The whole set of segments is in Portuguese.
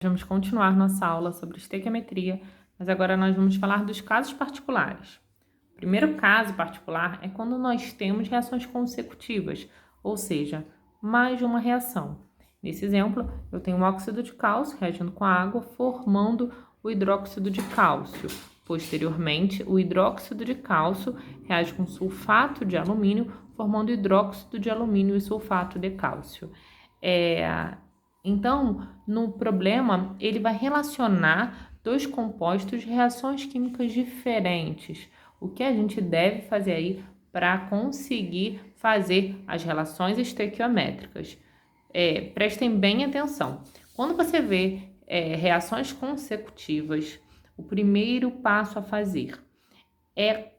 Vamos continuar nossa aula sobre estequiometria, mas agora nós vamos falar dos casos particulares. O primeiro caso particular é quando nós temos reações consecutivas, ou seja, mais de uma reação. Nesse exemplo, eu tenho um óxido de cálcio reagindo com a água, formando o hidróxido de cálcio. Posteriormente, o hidróxido de cálcio reage com sulfato de alumínio, formando hidróxido de alumínio e sulfato de cálcio. Então, no problema, ele vai relacionar dois compostos de reações químicas diferentes. O que a gente deve fazer aí para conseguir fazer as relações estequiométricas? Prestem bem atenção. Quando você vê reações consecutivas, o primeiro passo a fazer é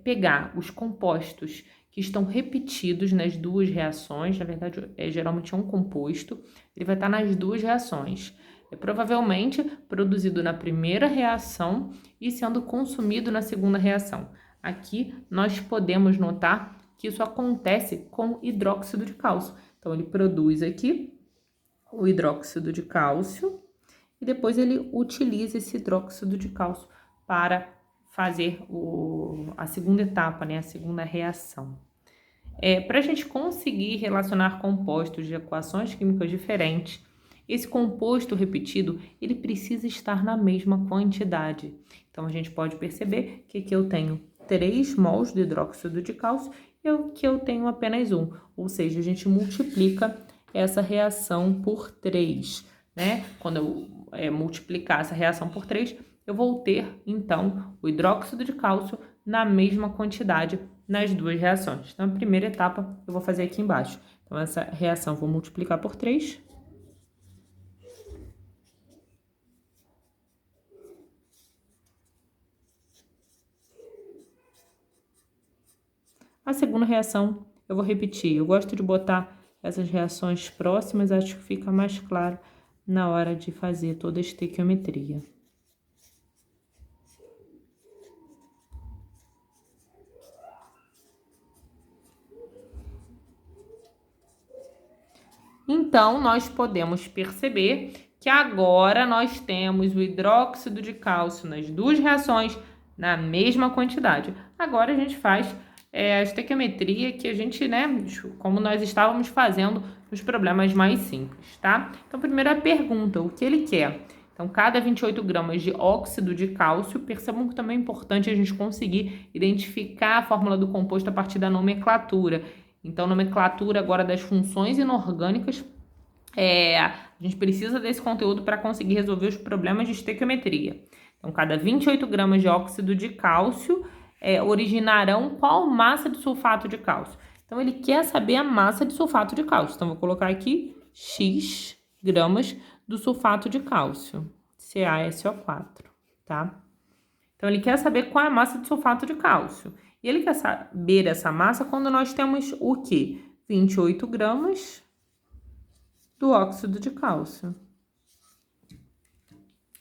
pegar os compostos que estão repetidos nas duas reações. Na verdade, geralmente é um composto, ele vai estar nas duas reações. É provavelmente produzido na primeira reação e sendo consumido na segunda reação. Aqui nós podemos notar que isso acontece com hidróxido de cálcio. Então, ele produz aqui o hidróxido de cálcio e depois ele utiliza esse hidróxido de cálcio para fazer a segunda etapa, né, a segunda reação. Para a gente conseguir relacionar compostos de equações químicas diferentes, esse composto repetido, ele precisa estar na mesma quantidade. Então, a gente pode perceber que aqui eu tenho 3 mols de hidróxido de cálcio e aqui eu tenho apenas 1. Ou seja, a gente multiplica essa reação por 3, né? Quando eu multiplicar essa reação por 3, eu vou ter, então, o hidróxido de cálcio na mesma quantidade nas duas reações. Então, a primeira etapa eu vou fazer aqui embaixo. Então, essa reação eu vou multiplicar por 3. A segunda reação eu vou repetir. Eu gosto de botar essas reações próximas, acho que fica mais claro na hora de fazer toda a estequiometria. Então, nós podemos perceber que agora nós temos o hidróxido de cálcio nas duas reações na mesma quantidade. Agora a gente faz a estequiometria que a gente, né, como nós estávamos fazendo nos problemas mais simples, tá? Então, primeiro a pergunta, o que ele quer? Então, cada 28 gramas de óxido de cálcio, percebam que também é importante a gente conseguir identificar a fórmula do composto a partir da nomenclatura. Então, nomenclatura agora das funções inorgânicas, a gente precisa desse conteúdo para conseguir resolver os problemas de estequiometria. Então, cada 28 gramas de óxido de cálcio originarão qual massa de sulfato de cálcio? Então, ele quer saber a massa de sulfato de cálcio. Então, vou colocar aqui X gramas do sulfato de cálcio, CaSO4, tá? Então, ele quer saber qual é a massa de sulfato de cálcio. E ele quer saber essa massa quando nós temos o quê? 28 gramas do óxido de cálcio.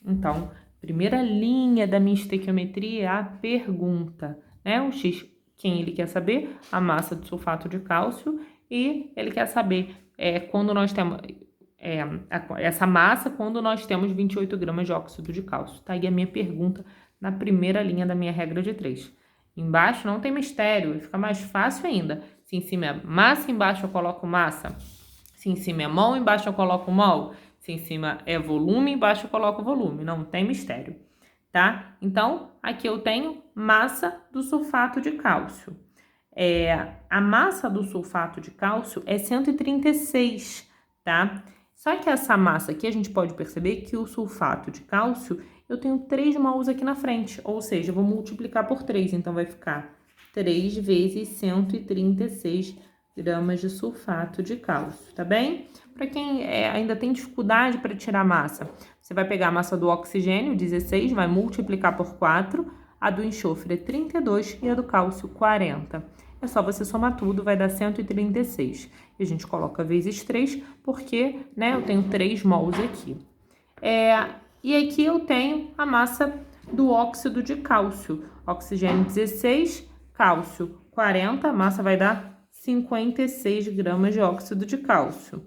Então, primeira linha da minha estequiometria é a pergunta, né? O X, quem ele quer saber? A massa do sulfato de cálcio. E ele quer saber quando nós temos essa massa quando nós temos 28 gramas de óxido de cálcio. Tá aí a minha pergunta na primeira linha da minha regra de 3. Embaixo não tem mistério, fica mais fácil ainda. Se em cima é massa, embaixo eu coloco massa. Se em cima é mol, embaixo eu coloco mol. Se em cima é volume, embaixo eu coloco volume. Não tem mistério, tá? Então, aqui eu tenho massa do sulfato de cálcio. A massa do sulfato de cálcio é 136, tá? Só que essa massa aqui, a gente pode perceber que o sulfato de cálcio, eu tenho 3 mols aqui na frente, ou seja, eu vou multiplicar por 3, então vai ficar 3 vezes 136 gramas de sulfato de cálcio, tá bem? Para quem ainda tem dificuldade para tirar a massa, você vai pegar a massa do oxigênio, 16, vai multiplicar por 4, a do enxofre é 32 e a do cálcio 40. É só você somar tudo, vai dar 136. E a gente coloca vezes 3, porque, né, eu tenho 3 mols aqui. E aqui eu tenho a massa do óxido de cálcio. Oxigênio 16, cálcio 40, a massa vai dar 56 gramas de óxido de cálcio.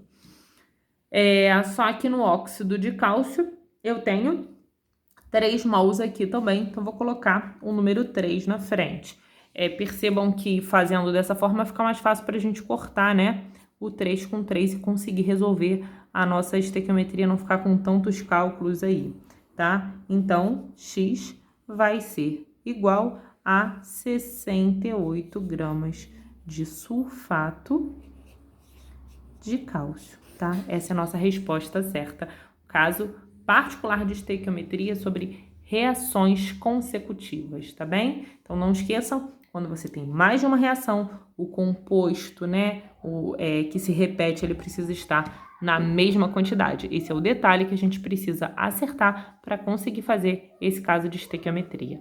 Só que no óxido de cálcio eu tenho 3 mols aqui também, então vou colocar o número 3 na frente. Percebam que fazendo dessa forma fica mais fácil para a gente cortar, né? O 3 com 3 e conseguir resolver a nossa estequiometria, não ficar com tantos cálculos aí, tá? Então, X vai ser igual a 68 gramas de sulfato de cálcio, tá? Essa é a nossa resposta certa. Caso particular de estequiometria sobre reações consecutivas, tá bem? Então, não esqueçam, quando você tem mais de uma reação, o composto, né, que se repete, ele precisa estar na mesma quantidade. Esse é o detalhe que a gente precisa acertar para conseguir fazer esse caso de estequiometria.